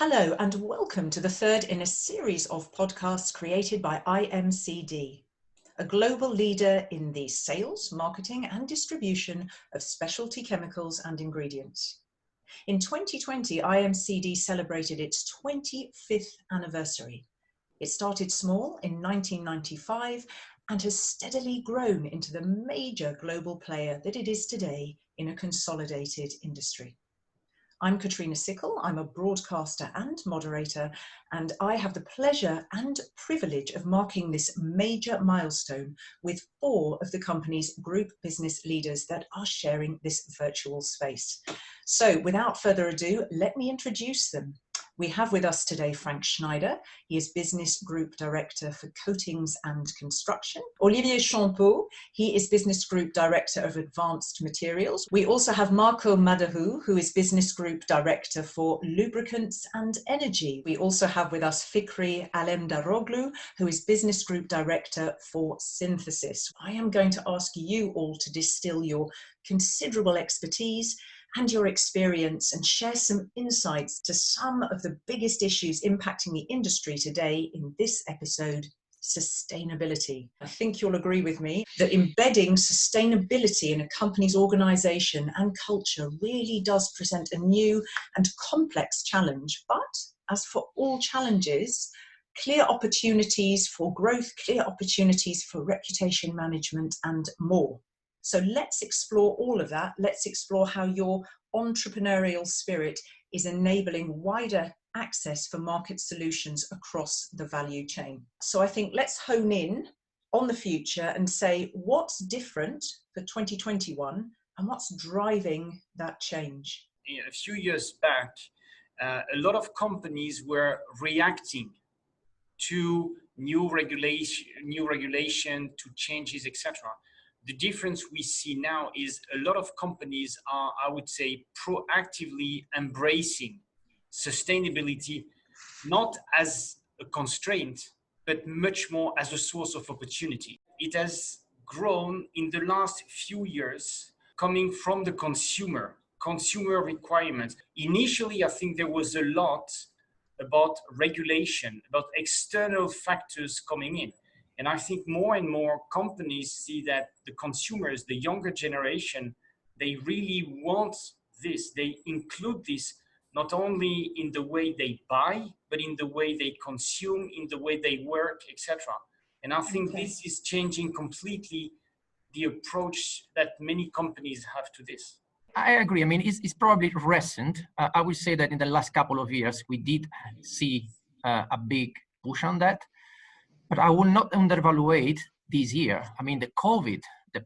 Hello and welcome to the third in a series of podcasts created by IMCD, a global leader in the sales, marketing and distribution of specialty chemicals and ingredients. In 2020, IMCD celebrated its 25th anniversary. It started small in 1995 and has steadily grown into the major global player that it is today in a consolidated industry. I'm Katrina Sickle, I'm a broadcaster and moderator, and I have the pleasure and privilege of marking this major milestone with 4 of the company's group business leaders that are sharing this virtual space. So without further ado, let me introduce them. We have with us today Frank Schneider. He is Business Group Director for Coatings and Construction. Olivier Champeau, he is Business Group Director of Advanced Materials. We also have Marco Madahu, who is Business Group Director for Lubricants and Energy. We also have with us Fikri Alemdaroglu, who is Business Group Director for Synthesis. I am going to ask you all to distill your considerable expertise and your experience and share some insights to some of the biggest issues impacting the industry today in this episode, sustainability. I think you'll agree with me that embedding sustainability in a company's organization and culture really does present a new and complex challenge. But as for all challenges, clear opportunities for growth, clear opportunities for reputation management and more. So let's explore all of that. Let's explore how your entrepreneurial spirit is enabling wider access for market solutions across the value chain. So I think let's hone in on the future and say what's different for 2021 and what's driving that change. A few years back, a lot of companies were reacting to new regulation, to changes, etc. The difference we see now is a lot of companies are, I would say, proactively embracing sustainability, not as a constraint, but much more as a source of opportunity. It has grown in the last few years, coming from the consumer requirements. Initially, I think there was a lot about regulation, about external factors coming in. And I think more and more companies see that the consumers, the younger generation, they really want this. They include this not only in the way they buy, but in the way they consume, in the way they work, etc. And I think this is changing completely the approach that many companies have to this. I agree. I mean, it's probably recent. I would say that in the last couple of years, we did see a big push on that. But I will not undervalue this year. I mean, the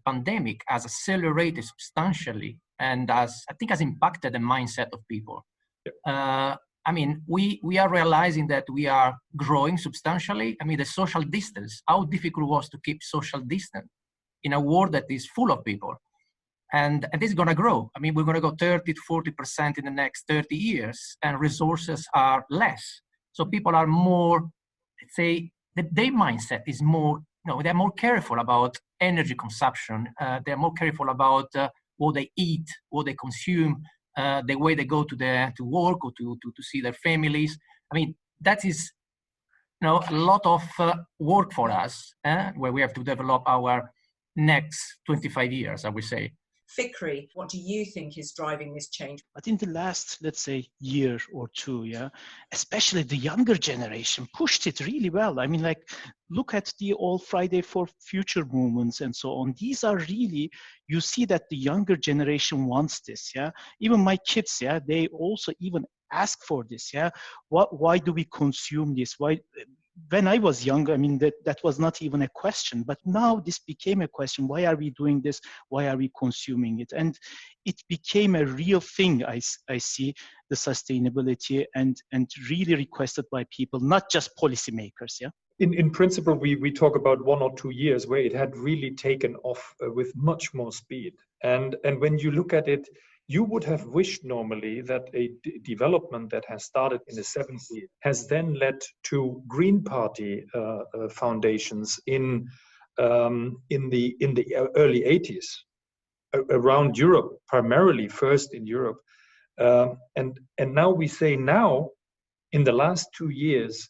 pandemic has accelerated substantially and I think has impacted the mindset of people. I mean, we are realizing that we are growing substantially. I mean, the social distance, how difficult it was to keep social distance in a world that is full of people. And this is going to grow. I mean, we're going to go 30 to 40% in the next 30 years and resources are less. So people are more, let's say, their mindset is more, they're more careful about energy consumption. They're more careful about what they eat, what they consume, the way they go to work or to see their families. I mean, that is, a lot of work for us, where we have to develop our next 25 years, I would say. Fikri, what do you think is driving this change? But in the last, let's say, year or two, especially the younger generation pushed it really well. I mean, like, look at the All Friday for Future movements and so on. These are really, you see that the younger generation wants this, Even my kids, they also even ask for this, Why do we consume this? Why? When I was younger, I mean, that was not even a question, but now this became a question. Why are we doing this? Why are we consuming it? And it became a real thing, I see, the sustainability and really requested by people, not just policymakers, In principle, we talk about 1 or 2 years where it had really taken off with much more speed. And when you look at it, you would have wished normally that a development that has started in the 70s has then led to Green Party foundations in the early 80s around Europe, primarily first in Europe, and now we say in the last 2 years,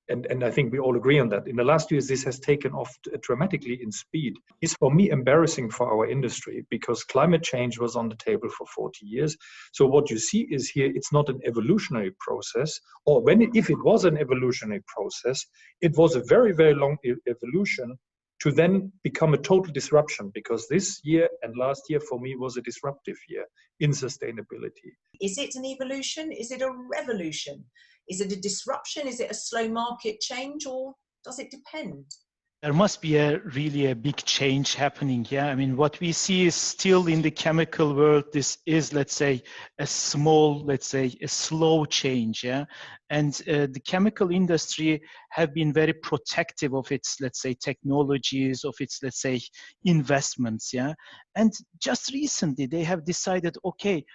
and I think we all agree on that, in the last 2 years, this has taken off dramatically in speed. It's for me embarrassing for our industry because climate change was on the table for 40 years. So what you see is here, it's not an evolutionary process, or if it was an evolutionary process, it was a very, very long evolution to then become a total disruption, because this year and last year for me was a disruptive year in sustainability. Is it an evolution? Is it a revolution? Is it a disruption? Is it a slow market change, or does it depend? There must be really a big change happening. Yeah, I mean, what we see is still in the chemical world, this is, let's say, a slow change. Yeah, and the chemical industry have been very protective of its, let's say, technologies, of its, let's say, investments. Yeah, and just recently they have decided, okay,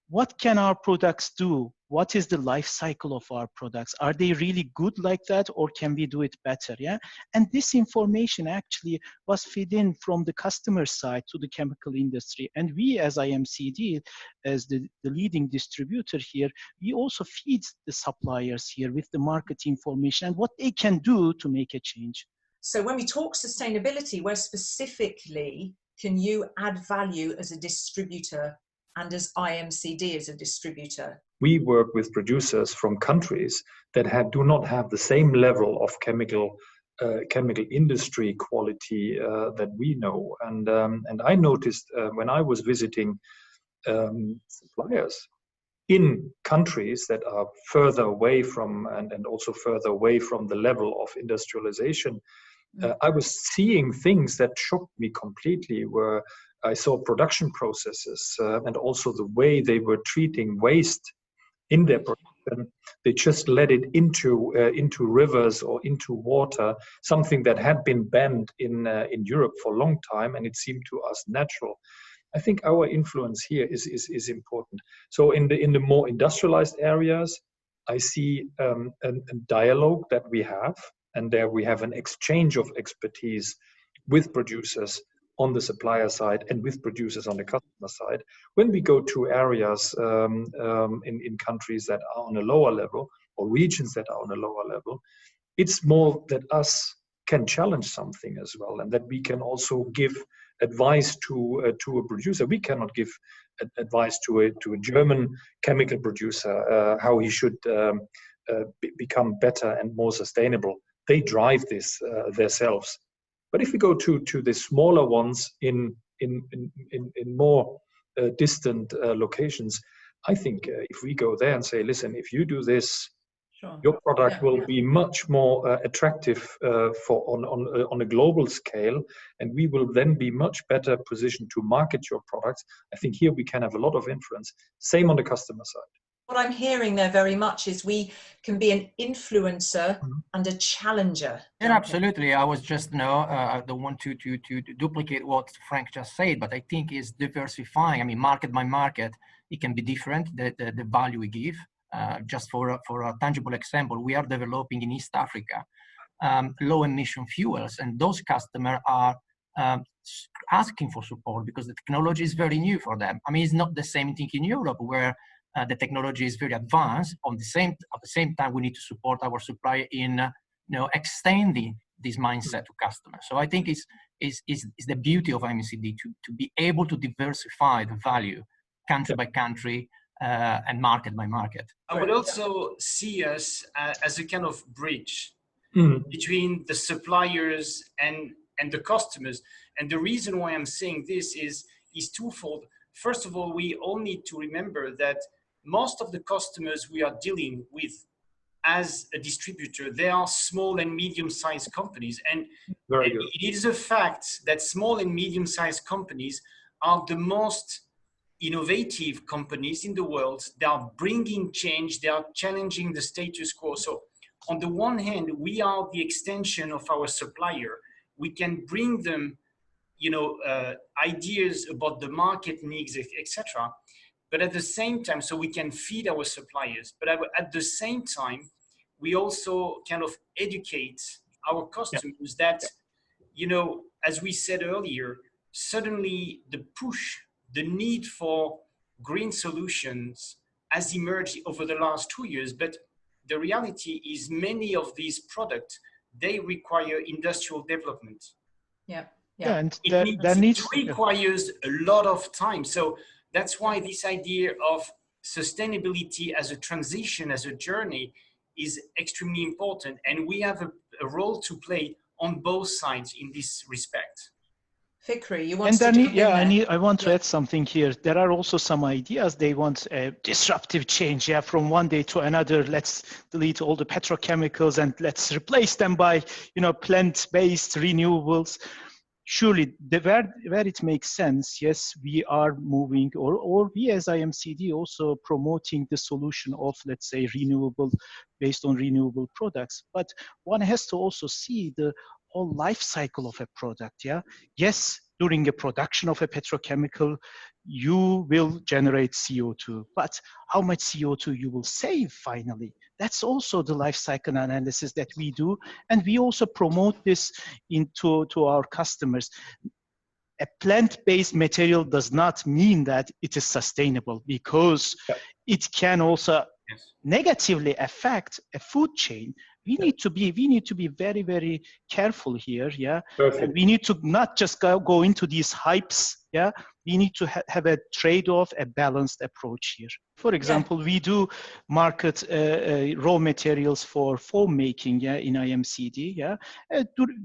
what can our products do? What is the life cycle of our products? Are they really good like that, or can we do it better? Yeah. And this information actually was fed in from the customer side to the chemical industry. And we as IMCD, as the leading distributor here, we also feed the suppliers here with the market information and what they can do to make a change. So when we talk sustainability, where specifically can you add value as a distributor and as IMCD as a distributor? We work with producers from countries that do not have the same level of chemical industry quality that we know. And I noticed when I was visiting suppliers in countries that are further away from and also further away from the level of industrialization, I was seeing things that shocked me completely, where I saw production processes and also the way they were treating waste in their production. They just let it into rivers or into water, something that had been banned in Europe for a long time, and it seemed to us natural. I think our influence here is important. So in the more industrialized areas, I see a dialogue that we have, and there we have an exchange of expertise with producers on the supplier side and with producers on the customer side. When we go to areas in countries that are on a lower level, or regions that are on a lower level, it's more that us can challenge something as well, and that we can also give advice to a producer. We cannot give advice to a German chemical producer how he should become better and more sustainable. They drive this themselves. But if we go to the smaller ones in more distant locations, I think if we go there and say, listen, if you do this, sure, your product will be much more attractive on a global scale, and we will then be much better positioned to market your products. I think here we can have a lot of influence. Same on the customer side. What I'm hearing there very much is we can be an influencer and a challenger. Yeah, absolutely. I was just, I don't want to duplicate what Frank just said, but I think it's diversifying. I mean, market by market, it can be different, the value we give. Just for a tangible example, we are developing in East Africa low emission fuels, and those customers are asking for support because the technology is very new for them. I mean, it's not the same thing in Europe, where the technology is very advanced. At the same time, we need to support our supplier in extending this mindset to customers. So I think it's the beauty of IMCD to be able to diversify the value country by country and market by market. I would also see us as a kind of bridge between the suppliers and the customers. And the reason why I'm saying this is twofold. First of all, we all need to remember that most of the customers we are dealing with as a distributor, they are small and medium-sized companies. And it is a fact that small and medium-sized companies are the most innovative companies in the world. They are bringing change, they are challenging the status quo. So on the one hand, we are the extension of our supplier. We can bring them ideas about the market needs, etc. But at the same time, so we can feed our suppliers. But at the same time, we also kind of educate our customers that, as we said earlier, suddenly the need for green solutions has emerged over the last 2 years. But the reality is many of these products, they require industrial development. Yeah. Yeah, and It requires a lot of time. So that's why this idea of sustainability as a transition, as a journey, is extremely important. And we have a role to play on both sides in this respect. Fikri, you want to jump in there? I want to add something here. There are also some ideas. They want a disruptive change. Yeah, from one day to another, let's delete all the petrochemicals and let's replace them by, plant-based renewables. Surely, where it makes sense, yes, we are moving, or we as IMCD also promoting the solution of, let's say, based on renewable products. But one has to also see the whole life cycle of a product. Yeah, yes, during the production of a petrochemical, you will generate CO2, but how much CO2 you will save finally? That's also the life cycle analysis that we do, and we also promote this to our customers. A plant-based material does not mean that it is sustainable, because it can also negatively affect a food chain. We need to be very, very careful here. Yeah. Perfect. And we need to not just go into these hypes. Yeah. We need to have a trade-off, a balanced approach here. For example, we do market raw materials for foam making, in IMCD. Yeah.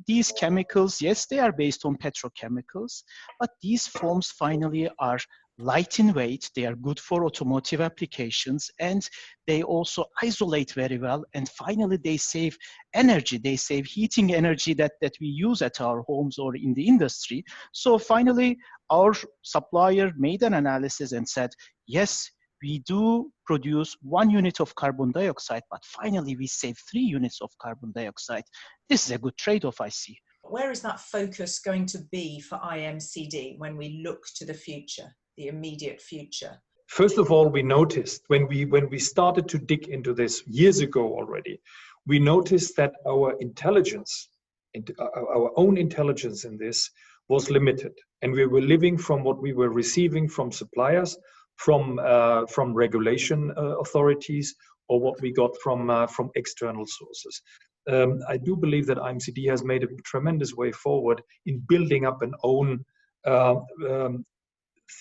These chemicals, yes, they are based on petrochemicals, but these foams finally are light in weight, they are good for automotive applications, and they also isolate very well. And finally, they save energy, they save heating energy that we use at our homes or in the industry. So finally, our supplier made an analysis and said, yes, we do produce 1 unit of carbon dioxide, but finally we save 3 units of carbon dioxide. This is a good trade-off, I see. Where is that focus going to be for IMCD when we look to the future, the immediate future? First of all, we noticed when we started to dig into this years ago already, we noticed that our intelligence, our own intelligence in this was limited, and we were living from what we were receiving from suppliers, from regulation authorities, or what we got from external sources. I do believe that IMCD has made a tremendous way forward in building up an own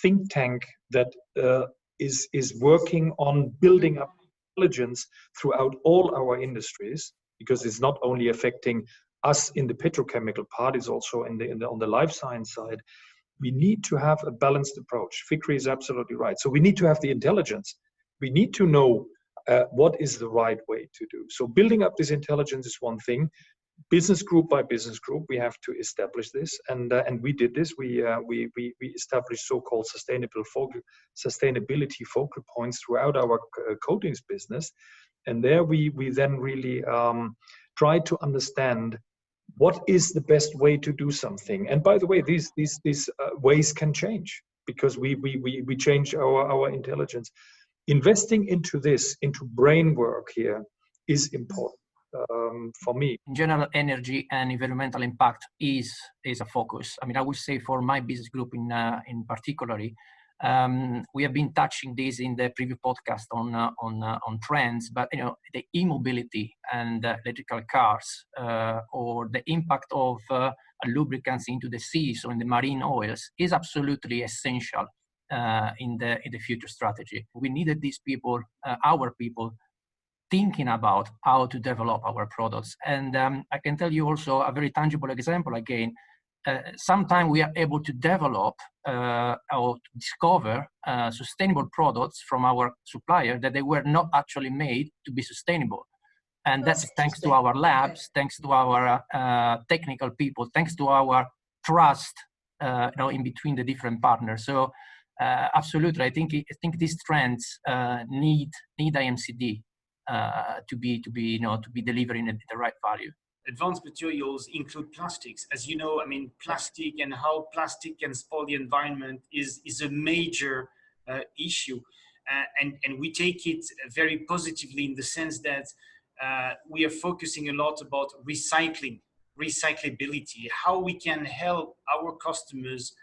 think tank that is working on building up intelligence throughout all our industries, because it's not only affecting us in the petrochemical part, it's also on the life science side. We need to have a balanced approach. Fikri is absolutely right. So we need to have the intelligence. We need to know what is the right way to do. So building up this intelligence is one thing. Business group by business group, we have to establish this, and we did this. We established so-called sustainability focal points throughout our coatings business, and there we then really try to understand what is the best way to do something. And by the way, these ways can change because we change our intelligence. Investing into brain work here is important. For me, in general, energy and environmental impact is a focus. I mean, I would say for my business group in particularly, we have been touching this in the previous podcast on trends, but the e-mobility and electrical cars, or the impact of lubricants into the seas or in the marine oils is absolutely essential in the future strategy. We needed these people, our people, thinking about how to develop our products. And I can tell you also a very tangible example again. Sometimes we are able to develop or to discover sustainable products from our supplier that they were not actually made to be sustainable. And that's thanks to our labs, thanks to our technical people, thanks to our trust in between the different partners. So absolutely, I think these trends need IMCD to be delivering at the right value. Advanced materials include plastics. As you know, I mean, plastic and how plastic can spoil the environment is a major issue. And we take it very positively in the sense that we are focusing a lot about recyclability, how we can help our customers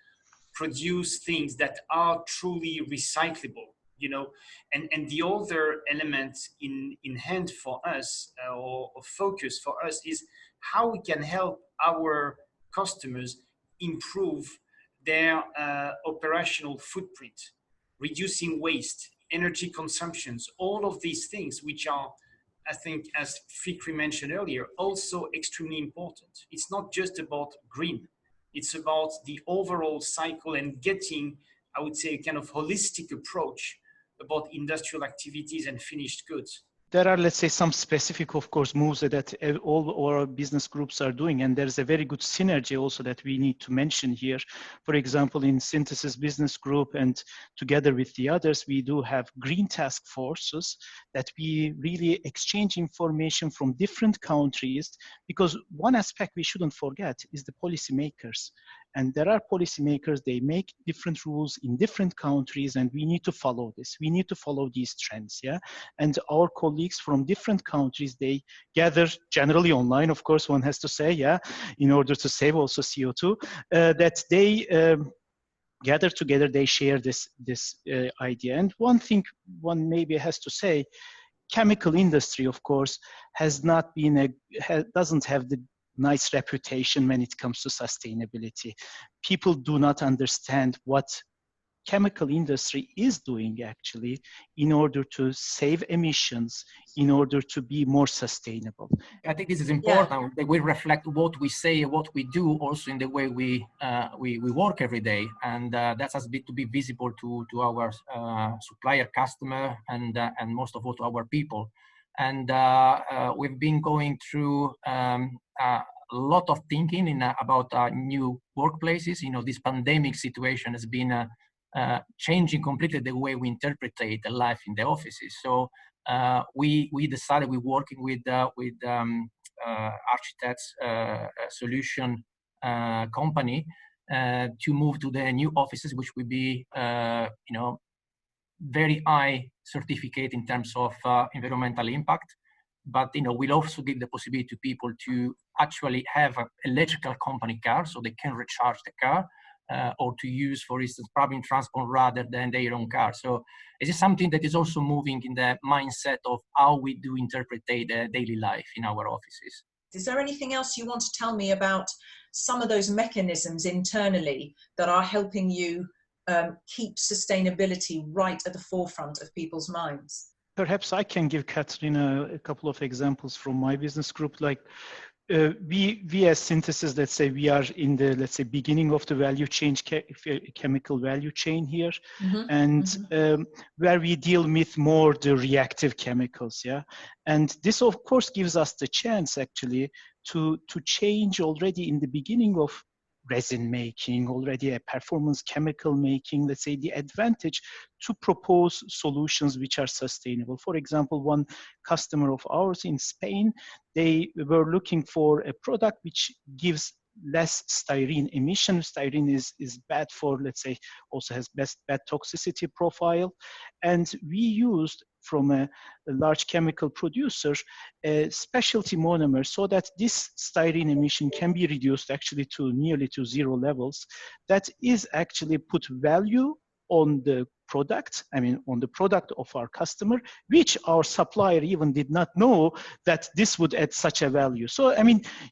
produce things that are truly recyclable. you know. And the other element in hand for us, or focus for us, is how we can help our customers improve their operational footprint, reducing waste, energy consumptions, all of these things, which are, I think, as Fikri mentioned earlier, also extremely important. It's not just about green. It's about the overall cycle and getting, I would say, a kind of holistic approach about industrial activities and finished goods. There are, let's say, some specific, of course, moves that all our business groups are doing, and there's a very good synergy also that we need to mention here. For example, in Synthesis Business Group, and together with the others, we do have green task forces that we really exchange information from different countries, because one aspect we shouldn't forget is the policymakers. And there are policymakers, they make different rules in different countries, and we need to follow this. We need to follow these trends, yeah? And our colleagues from different countries, they gather generally online, of course, one has to say, yeah, in order to save also CO2, that they gather together, they share this idea. And one thing one maybe has to say, chemical industry, of course, has not been doesn't have the nice reputation when it comes to sustainability. People do not understand what chemical industry is doing actually in order to save emissions, in order to be more sustainable. I think this is important, that we reflect what we say, what we do, also in the way we work every day, and that has to be visible to our supplier, customer, and most of all to our people. And we've been going through a lot of thinking about new workplaces. You know, this pandemic situation has been changing completely the way we interpret the life in the offices. So we decided, we're working with architects, solution company, to move to the new offices, which will be very high certificate in terms of environmental impact. But we'll also give the possibility to people to actually have an electrical company car, so they can recharge the car, or to use, for instance, public transport rather than their own car. So it is something that is also moving in the mindset of how we do interpret the daily life in our offices. Is there anything else you want to tell me about some of those mechanisms internally that are helping you keep sustainability right at the forefront of people's minds? Perhaps I can give Katrina a couple of examples from my business group. Like we as Synthesis, let's say we are in the, let's say, beginning of the value chain, chemical value chain here, and where we deal with more the reactive chemicals, yeah. And this, of course, gives us the chance actually to change already in the beginning of resin making, already a performance chemical making, let's say, the advantage to propose solutions which are sustainable. For example, one customer of ours in Spain, they were looking for a product which gives less styrene emission. Styrene is bad for, let's say, also has bad toxicity profile. And we used from a large chemical producer a specialty monomer so that this styrene emission can be reduced actually to nearly to zero levels. That is actually put value on the product, on the product of our customer, which our supplier even did not know that this would add such a value. So,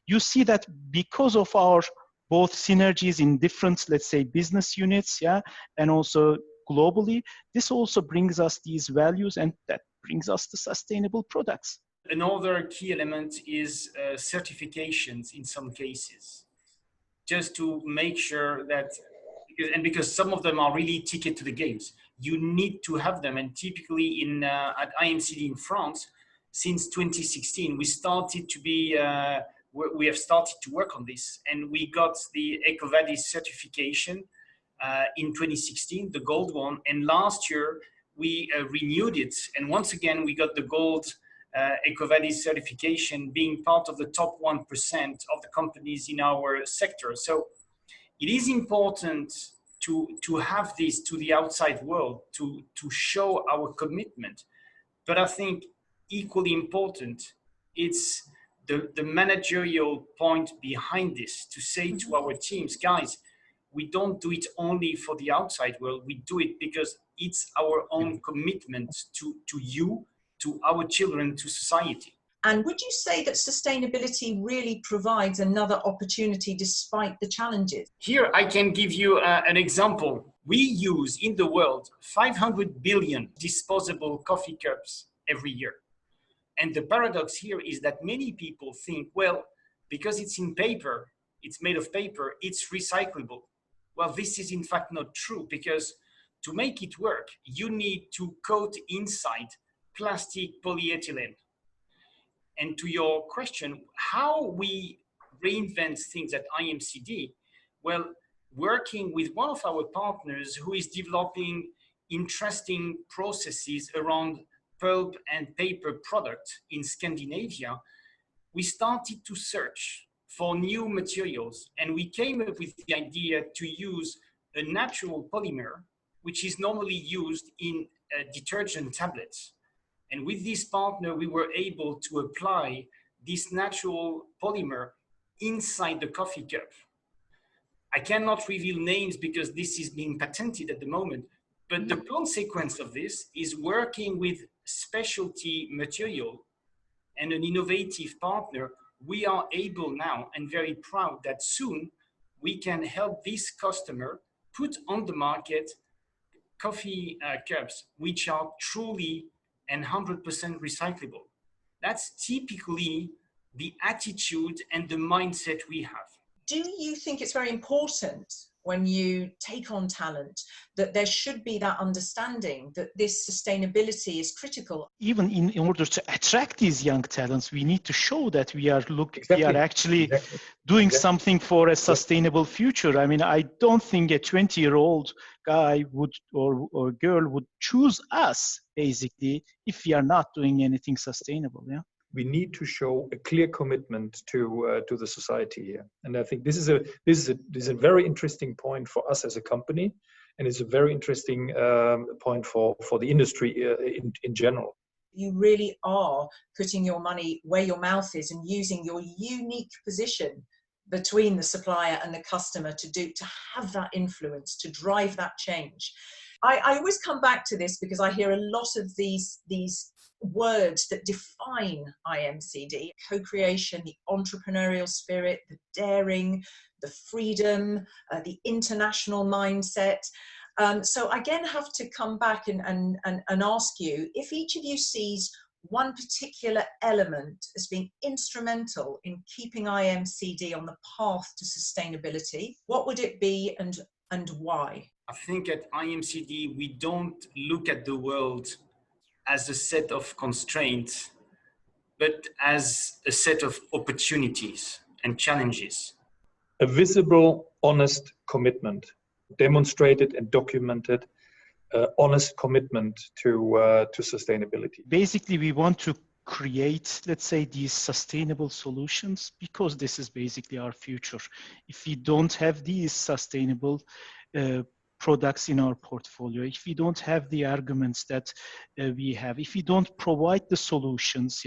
you see that because of our both synergies in different, let's say, business units, yeah, and also globally, this also brings us these values, and that brings us the sustainable products. Another key element is certifications in some cases, just to make sure that, because some of them are really ticket to the games, you need to have them. And typically at IMCD in France, since 2016, we have started to work on this, and we got the EcoVadis certification in 2016, the gold one, and last year we renewed it, and once again we got the gold EcoVadis certification, being part of the top 1% of the companies in our sector. So it is important to have this to the outside world, to show our commitment. But I think equally important, it's the managerial point behind this, to say to our teams, guys, we don't do it only for the outside world. We do it because it's our own commitment to you, to our children, to society. And would you say that sustainability really provides another opportunity despite the challenges? Here, I can give you an example. We use in the world 500 billion disposable coffee cups every year. And the paradox here is that many people think, well, because it's in paper, it's made of paper, it's recyclable. Well, this is in fact not true, because to make it work, you need to coat inside plastic polyethylene. And to your question, how we reinvent things at IMCD? Well, working with one of our partners who is developing interesting processes around pulp and paper products in Scandinavia, we started to search for new materials, and we came up with the idea to use a natural polymer, which is normally used in detergent tablets. And with this partner, we were able to apply this natural polymer inside the coffee cup. I cannot reveal names because this is being patented at the moment, but the consequence of this is working with specialty material and an innovative partner. We are able now, and very proud that soon we can help this customer put on the market coffee cups which are truly and 100% recyclable. That's typically the attitude and the mindset we have. Do you think it's very important when you take on talent that there should be that understanding that this sustainability is critical? Even in order to attract these young talents, we need to show that we are actually doing something for a sustainable future. I mean, I don't think a 20-year-old guy would or girl would choose us basically if we are not doing anything sustainable. Yeah. We need to show a clear commitment to the society here, and I think this is a very interesting point for us as a company, and it's a very interesting point for the industry in general. You really are putting your money where your mouth is and using your unique position between the supplier and the customer to have that influence, to drive that change. I always come back to this because I hear a lot of these words that define IMCD: co-creation, the entrepreneurial spirit, the daring, the freedom, the international mindset. So I again have to come back and ask you if each of you sees one particular element as being instrumental in keeping IMCD on the path to sustainability. What would it be and why? I think at IMCD, we don't look at the world as a set of constraints, but as a set of opportunities and challenges. A visible, honest commitment, demonstrated and documented, honest commitment to sustainability. Basically, we want to create, let's say, these sustainable solutions because this is basically our future. If we don't have these sustainable products in our portfolio, if we don't have the arguments that we have, if we don't provide the solutions,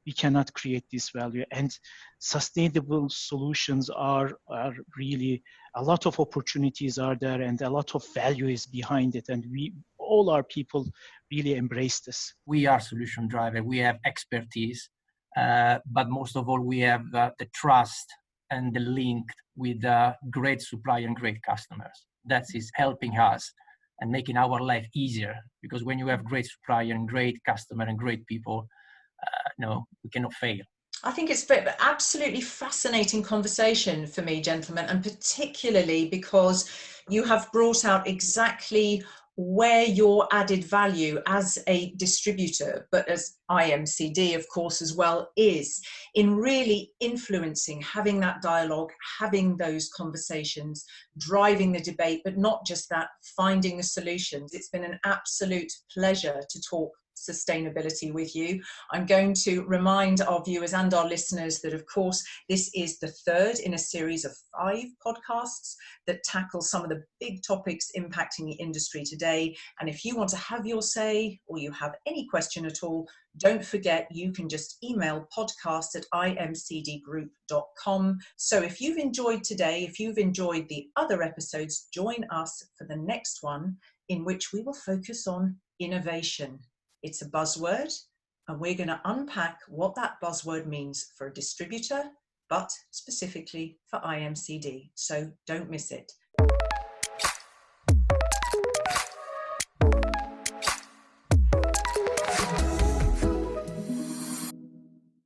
we cannot create this value. And sustainable solutions are really, a lot of opportunities are there and a lot of value is behind it. And all our people really embrace this. We are solution driven. We have expertise, but most of all, we have the trust and the link with great supplier and great customers. That is helping us and making our life easier, because when you have great supplier and great customer and great people, we cannot fail. I think it's an absolutely fascinating conversation for me, gentlemen, and particularly because you have brought out exactly where your added value as a distributor, but as IMCD, of course, as well, is in really influencing, having that dialogue, having those conversations, driving the debate, but not just that, finding the solutions. It's been an absolute pleasure to talk sustainability with you. I'm going to remind our viewers and our listeners that, of course, this is the third in a series of 5 podcasts that tackle some of the big topics impacting the industry today. And if you want to have your say, or you have any question at all, don't forget you can just email podcast@imcdgroup.com. So if you've enjoyed today, if you've enjoyed the other episodes, join us for the next one, in which we will focus on innovation. It's a buzzword, and we're going to unpack what that buzzword means for a distributor, but specifically for IMCD. So don't miss it.